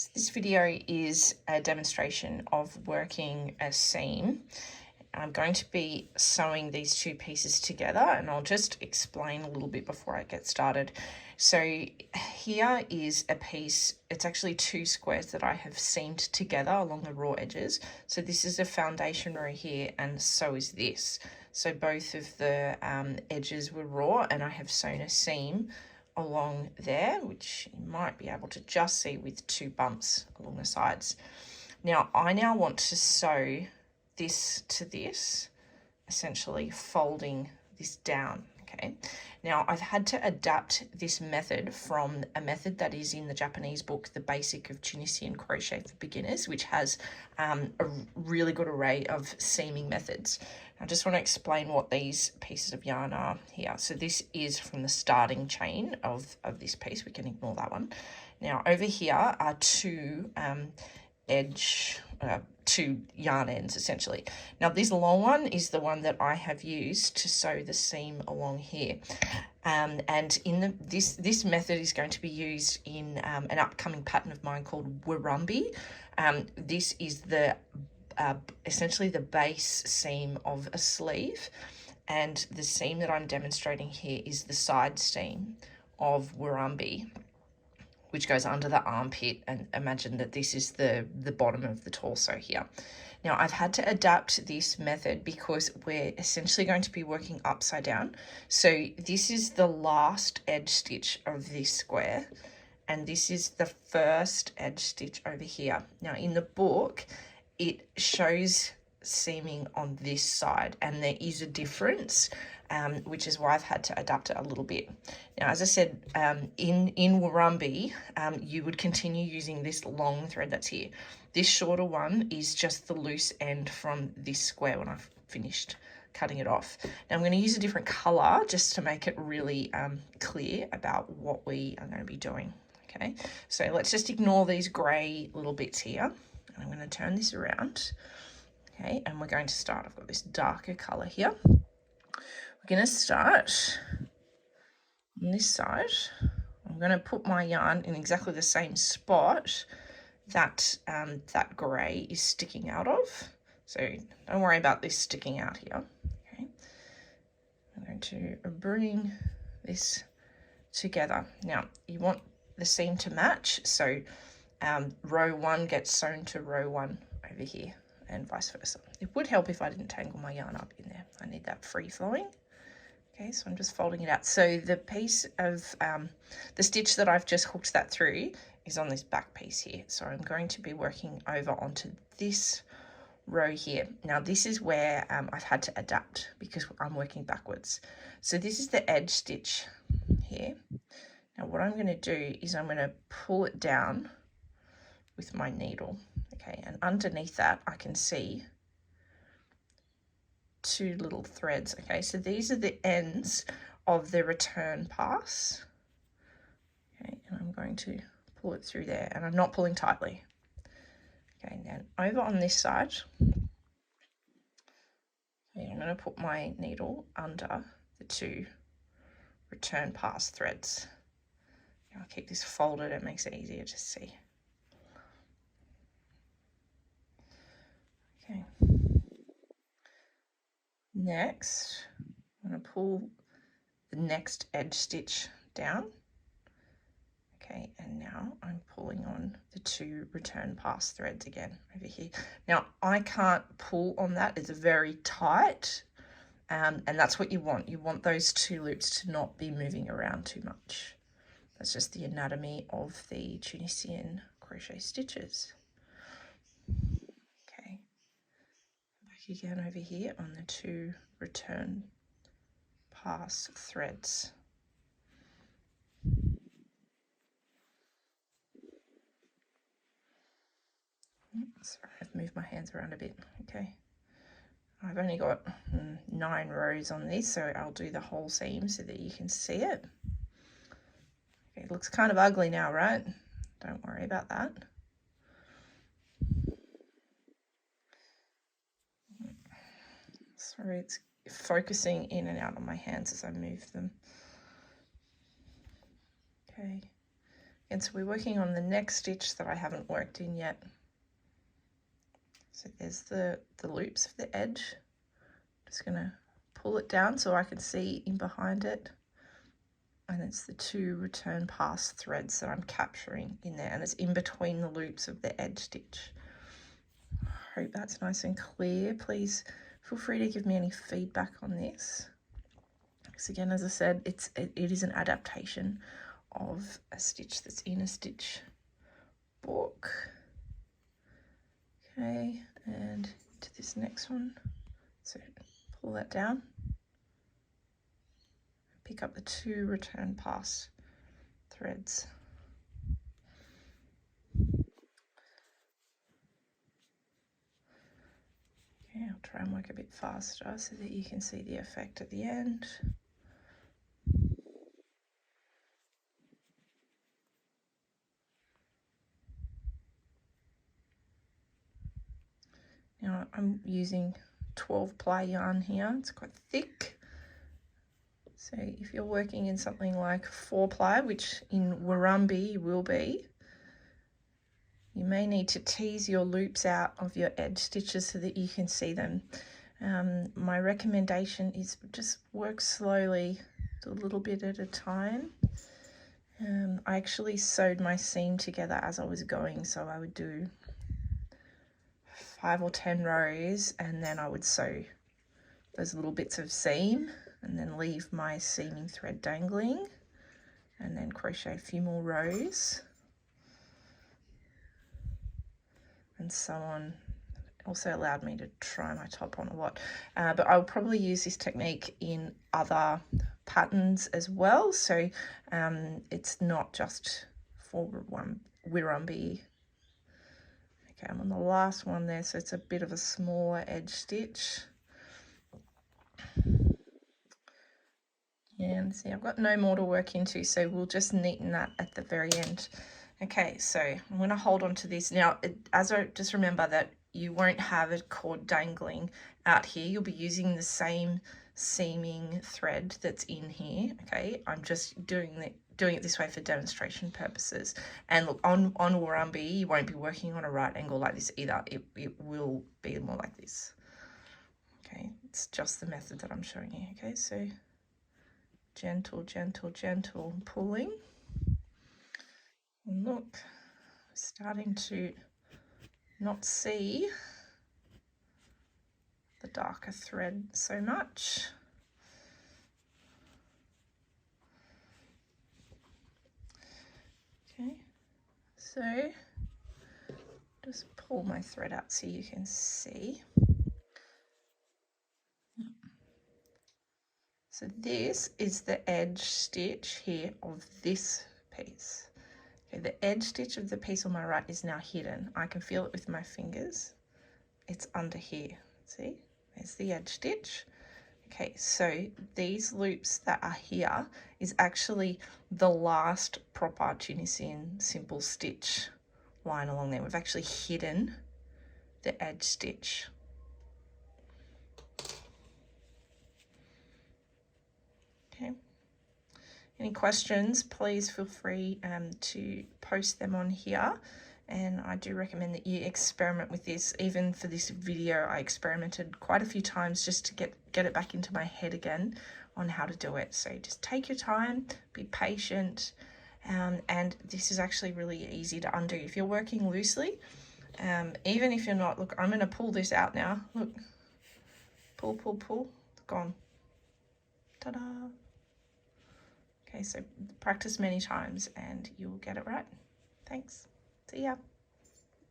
So this video is a demonstration of working a seam. I'm going to be sewing these two pieces together, and I'll just explain a little bit before I get started. So here is a piece, it's actually two squares that I have seamed together along the raw edges. So this is a foundation row here, and so is this. So both of the edges were raw, and I have sewn a seam along there, which you might be able to just see with two bumps along the sides. Now I want to sew this to this, essentially folding this down. Okay, now I've had to adapt this method from a method that is in the Japanese book, The Basic of Tunisian Crochet for Beginners, which has a really good array of seaming methods. I just want to explain what these pieces of yarn are here. So this is from the starting chain of this piece. We can ignore that one. Now over here are two yarn ends essentially. Now this long one is the one that I have used to sew the seam along here, and in this method is going to be used in an upcoming pattern of mine called Warumbi. This is the essentially the base seam of a sleeve, and the seam that I'm demonstrating here is the side seam of Warumbi, which goes under the armpit, and imagine that this is the bottom of the torso here. Now I've had to adapt this method because we're essentially going to be working upside down. So this is the last edge stitch of this square, and this is the first edge stitch over here. Now in the book, it shows seaming on this side, and there is a difference, which is why I've had to adapt it a little bit. Now, as I said, in Warumbi, you would continue using this long thread that's here. This shorter one is just the loose end from this square when I've finished cutting it off. Now I'm going to use a different color just to make it really clear about what we are going to be doing. Okay, so let's just ignore these gray little bits here. I'm going to turn this around, okay, and we're going to start. I've got this darker color here. We're going to start on this side. I'm going to put my yarn in exactly the same spot that that gray is sticking out of. So don't worry about this sticking out here. Okay, I'm going to bring this together. Now you want the seam to match, so row one gets sewn to row one over here, and vice versa. It would help if I didn't tangle my yarn up in there. I need that free flowing. Okay, so I'm just folding it out. So the piece of the stitch that I've just hooked that through is on this back piece here. So I'm going to be working over onto this row here. Now this is where I've had to adapt because I'm working backwards. So this is the edge stitch here. Now what I'm going to do is I'm going to pull it down with my needle, okay, and underneath that I can see two little threads. Okay, so these are the ends of the return pass. Okay, and I'm going to pull it through there, and I'm not pulling tightly. Okay, now over on this side, okay, I'm going to put my needle under the two return pass threads. I'll keep this folded, it makes it easier to see. Okay. Next, I'm going to pull the next edge stitch down. Okay, and now I'm pulling on the two return pass threads again over here. Now I can't pull on that, it's very tight, and that's what you want. You want those two loops to not be moving around too much. That's just the anatomy of the Tunisian crochet stitches. Okay, back again over here on the two return pass threads. Sorry, I've moved my hands around a bit. Okay, I've only got 9 rows on this, so I'll do the whole seam so that you can see it. Okay, it looks kind of ugly now, right? Don't worry about that. Sorry, it's focusing in and out on my hands as I move them. Okay, And so we're working on the next stitch that I haven't worked in yet. So there's the loops of the edge. Just gonna pull it down so I can see in behind it. And it's the 2 return pass threads that I'm capturing in there, and it's in between the loops of the edge stitch. I hope that's nice and clear. Please feel free to give me any feedback on this. Because again, as I said, it is an adaptation of a stitch that's in a stitch book. Okay, and to this next one. So pull that down. Pick up the 2 return pass threads. Okay, I'll try and work a bit faster so that you can see the effect at the end. Now I'm using 12 ply yarn here, it's quite thick. So if you're working in something like 4 ply, which in Warumbi you will be, you may need to tease your loops out of your edge stitches so that you can see them. My recommendation is just work slowly, do a little bit at a time. I actually sewed my seam together as I was going, so I would do 5 or 10 rows and then I would sew those little bits of seam and then leave my seaming thread dangling and then crochet a few more rows and so on. Also allowed me to try my top on a lot, but I'll probably use this technique in other patterns as well, so it's not just for Wirumbi. Okay, I'm on the last one there, so it's a bit of a smaller edge stitch. And see, I've got no more to work into, so we'll just neaten that at the very end. Okay, so I'm going to hold on to this. Now, just remember that you won't have a cord dangling out here. You'll be using the same seaming thread that's in here, okay? I'm just doing it this way for demonstration purposes. And look, on Warumbi, you won't be working on a right angle like this either. It will be more like this. Okay, it's just the method that I'm showing you, okay? So gentle, gentle, gentle pulling. And look, starting to not see the darker thread so much. Okay, so just pull my thread out so you can see. So this is the edge stitch here of this piece. Okay, the edge stitch of the piece on my right is now hidden. I can feel it with my fingers. It's under here. See, there's the edge stitch. Okay, so these loops that are here is actually the last proper Tunisian simple stitch line along there. We've actually hidden the edge stitch. Okay. Any questions, please feel free to post them on here. And I do recommend that you experiment with this. Even for this video, I experimented quite a few times just to get it back into my head again on how to do it. So just take your time, be patient, and this is actually really easy to undo. If you're working loosely, even if you're not, look, I'm going to pull this out now. Look, pull, pull, pull, gone. Ta-da! Okay, so practice many times and you'll get it right. Thanks. See ya.